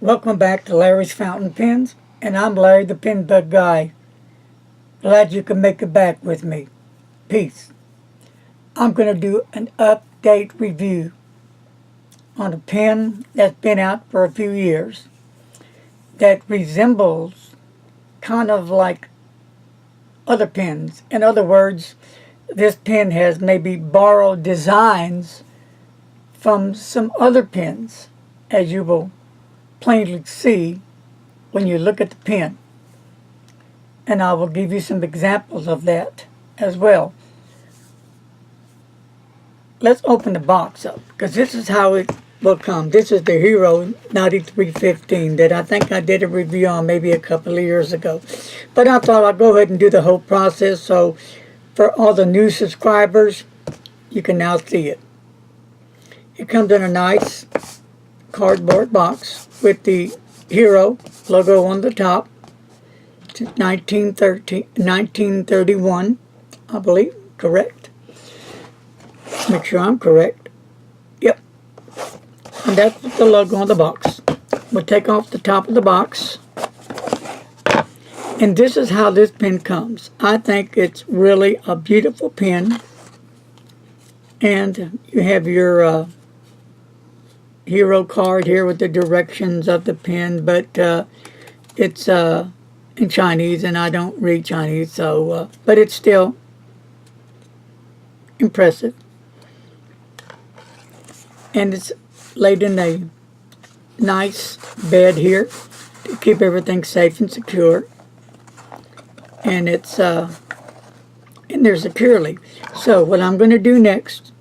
Welcome back to Larry's Fountain Pens, and I'm Larry the Pen Bug Guy. Glad you can make it back with me. Peace. I'm going to do an update review on a pen that's been out for a few years that resembles kind of like other pens. In other words, this pen has maybe borrowed designs from some other pens, as you will plainly see when you look at the pen. And I will give you some examples of that as well. Let's open the box up, because this is how it will come. This is the Hero 9315 that I think I did a review on maybe a couple of years ago. But I thought I'd go ahead and do the whole process, so for all the new subscribers, you can now see it. It comes in a nice cardboard box with the Hero logo on the top. It's 1931, I believe, correct? Make sure I'm correct. Yep. And that's the logo on the box. We'll take off the top of the box. And this is how this pen comes. I think it's really a beautiful pen. And you have your Hero card here with the directions of the pen, but it's in Chinese, and I don't read Chinese, so but it's still impressive. And it's laid in a nice bed here to keep everything safe and secure. And it's in there securely. So what I'm going to do next,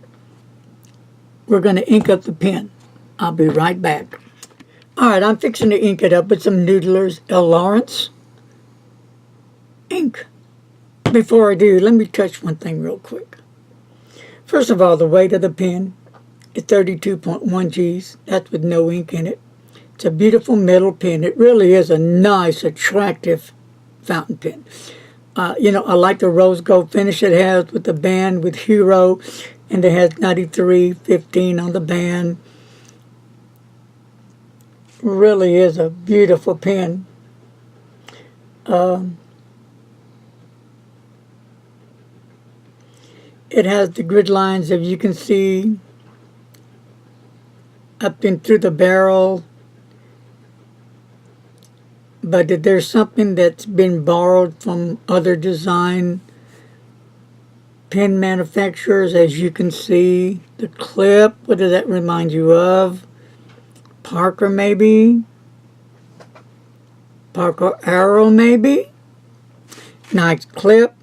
we're going to ink up the pen. I'll be right back. Alright, I'm fixing to ink it up with some Noodler's L. Lawrence ink. Before I do, let me touch one thing real quick. First of all, the weight of the pen is 32.1 G's. That's with no ink in it. It's a beautiful metal pen. It really is a nice, attractive fountain pen. You know, I like the rose gold finish it has with the band with Hero, and it has 9315 on the band. Really is a beautiful pen. It has the grid lines, if you can see, up and through the barrel. But there's something that's been borrowed from other design pen manufacturers, as you can see. The clip, what does that remind you of? Parker, maybe? Parker Arrow, maybe? Nice clip.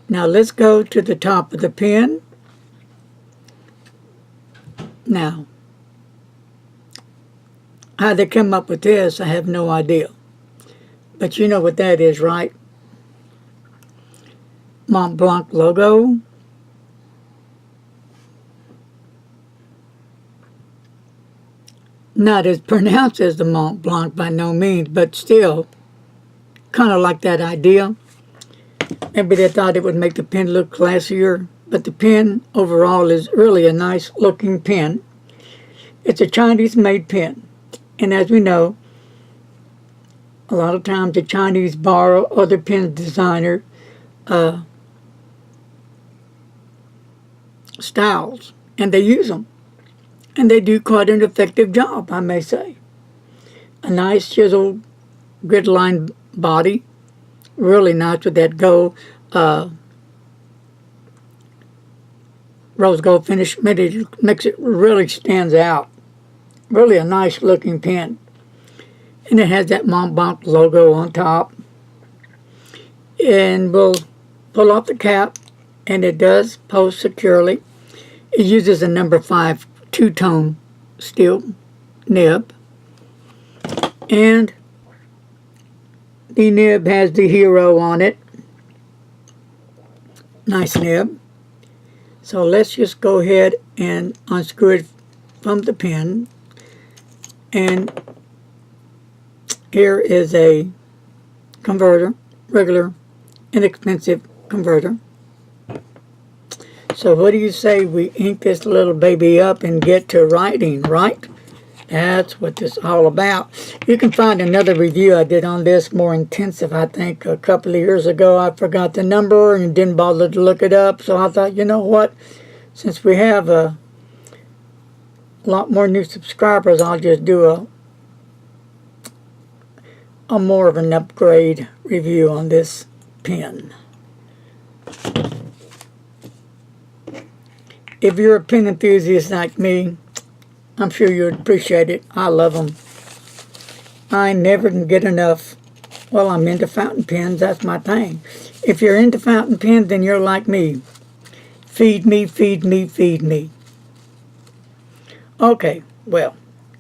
Now let's go to the top of the pen. Now, how they come up with this, I have no idea. But you know what that is, right? Mont Blanc logo. Not as pronounced as the Mont Blanc by no means, but still kind of like that idea. Maybe they thought it would make the pen look classier, but the pen overall is really a nice looking pen. It's a Chinese made pen, and as we know, a lot of times the Chinese borrow other pen designer styles, and they use them. And they do quite an effective job, I may say. A nice chiseled grid line body. Really nice with that gold, rose gold finish. Makes it really stands out. Really a nice looking pen. And it has that Mont Blanc logo on top. And we'll pull off the cap, and it does post securely. It uses a number 5 two-tone steel nib, and the nib has the Hero on it. Nice nib. So let's just go ahead and unscrew it from the pen, and here is a converter, regular inexpensive converter. So what do you say we ink this little baby up and get to writing, right? That's what this is all about. You can find another review I did on this, more intensive, I think, a couple of years ago. I forgot the number and didn't bother to look it up. So I thought, you know what? Since we have a lot more new subscribers, I'll just do a more of an upgrade review on this pen. If you're a pen enthusiast like me, I'm sure you'd appreciate it. I love them. I never can get enough. Well, I'm into fountain pens. That's my thing. If you're into fountain pens, then you're like me. Feed me, feed me, feed me. Okay, well,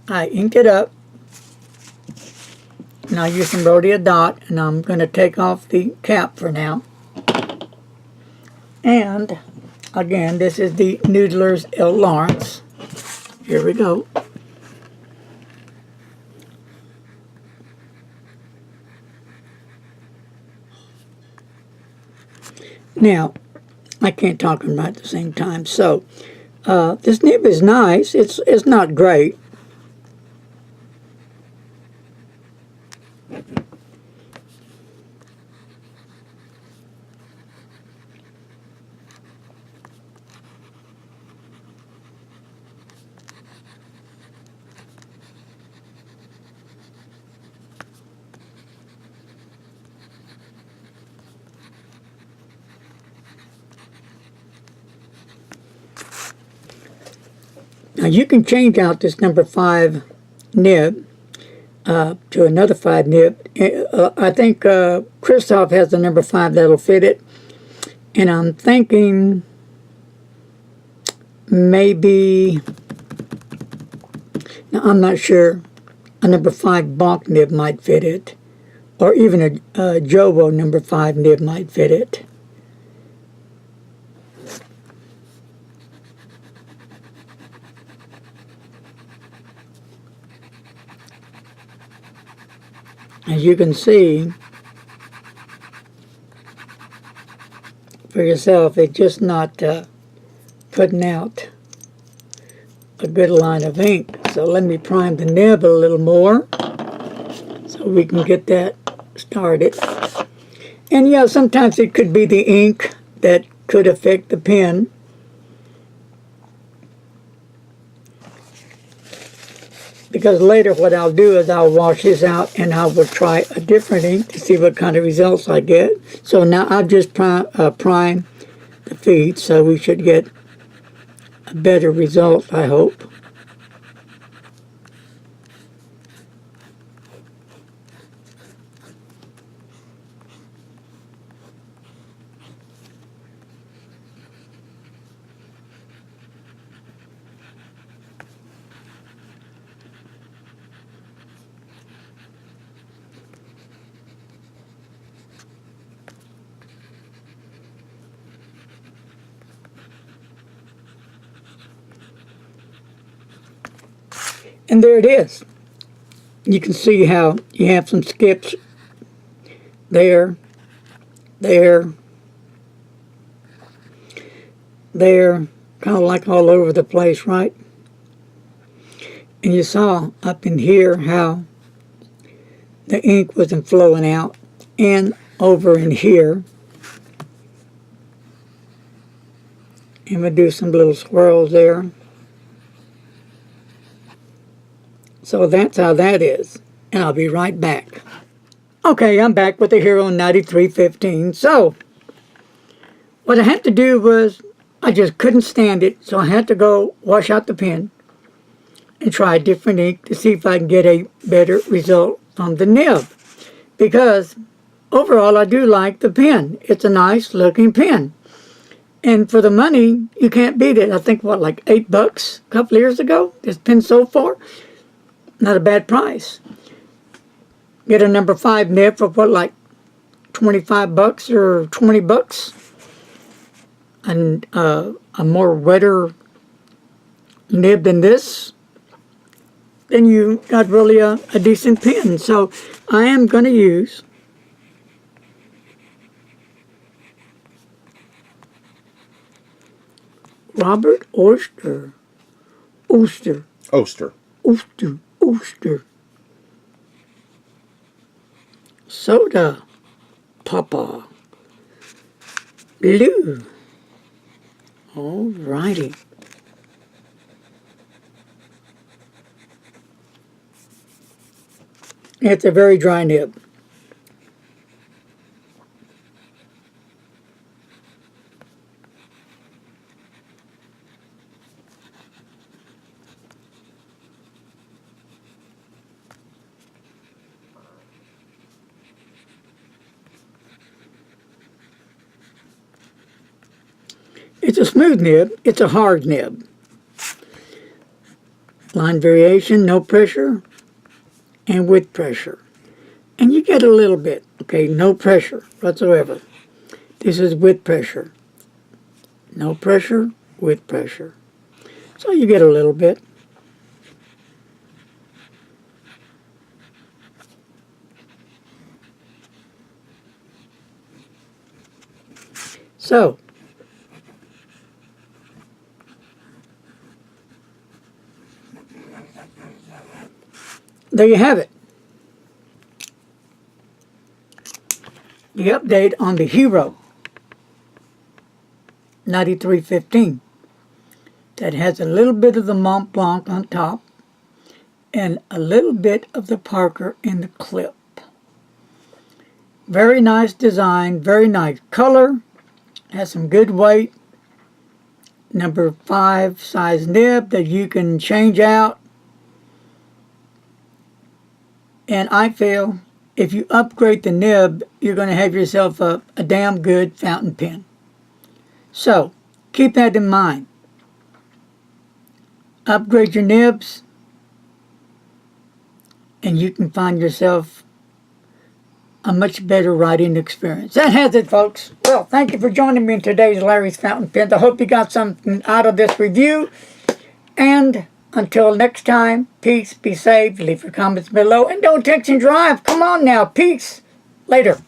I inked it up. And I use some rhodia dot, and I'm going to take off the cap for now. And again, this is the Noodler's L. Lawrence. Here we go. Now, I can't talk and write at the same time. So, this nib is nice. It's not great. Now you can change out this number 5 nib to another 5 nib. I think Christoph has the number 5 that'll fit it. And I'm thinking maybe, now I'm not sure, a number 5 Bach nib might fit it. Or even a Jowo number 5 nib might fit it. As you can see for yourself, it's just not putting out a good line of ink. So let me prime the nib a little more so we can get that started. And yeah, sometimes it could be the ink that could affect the pen. Because later what I'll do is I'll wash this out and I will try a different ink to see what kind of results I get. So now I've just primed the feed, so we should get a better result, I hope. And there it is. You can see how you have some skips there, there, there, kind of like all over the place, right? And you saw up in here how the ink wasn't flowing out, and over in here. And we'll do some little swirls there. So that's how that is. And I'll be right back. Okay, I'm back with the Hero 9315. So, what I had to do was, I just couldn't stand it. So I had to go wash out the pen and try a different ink to see if I can get a better result from the nib. Because overall, I do like the pen. It's a nice looking pen. And for the money, you can't beat it. I think, what, like $8 a couple of years ago? This pen sold for? Not a bad price. Get a number 5 nib for what, like $25 or $20? And a more wetter nib than this, then you got really a decent pen. So I am going to use Robert Oyster. Oster. Oster. Oster. Oster. Soda. Papa. Blue. All righty. It's a very dry nib. It's a smooth nib. It's a hard nib. Line variation, no pressure, and with pressure. And you get a little bit, okay, no pressure whatsoever. This is with pressure. No pressure, with pressure. So you get a little bit. So, there you have it. The update on the Hero 9315 that has a little bit of the Mont Blanc on top and a little bit of the Parker in the clip. Very nice design, very nice color, has some good weight. Number 5 size nib that you can change out. And I feel if you upgrade the nib, you're going to have yourself a damn good fountain pen. So, keep that in mind. Upgrade your nibs, and you can find yourself a much better writing experience. That has it, folks. Well, thank you for joining me in today's Larry's Fountain Pens. I hope you got something out of this review. And until next time, peace, be safe, leave your comments below, and don't text and drive. Come on now, peace. Later.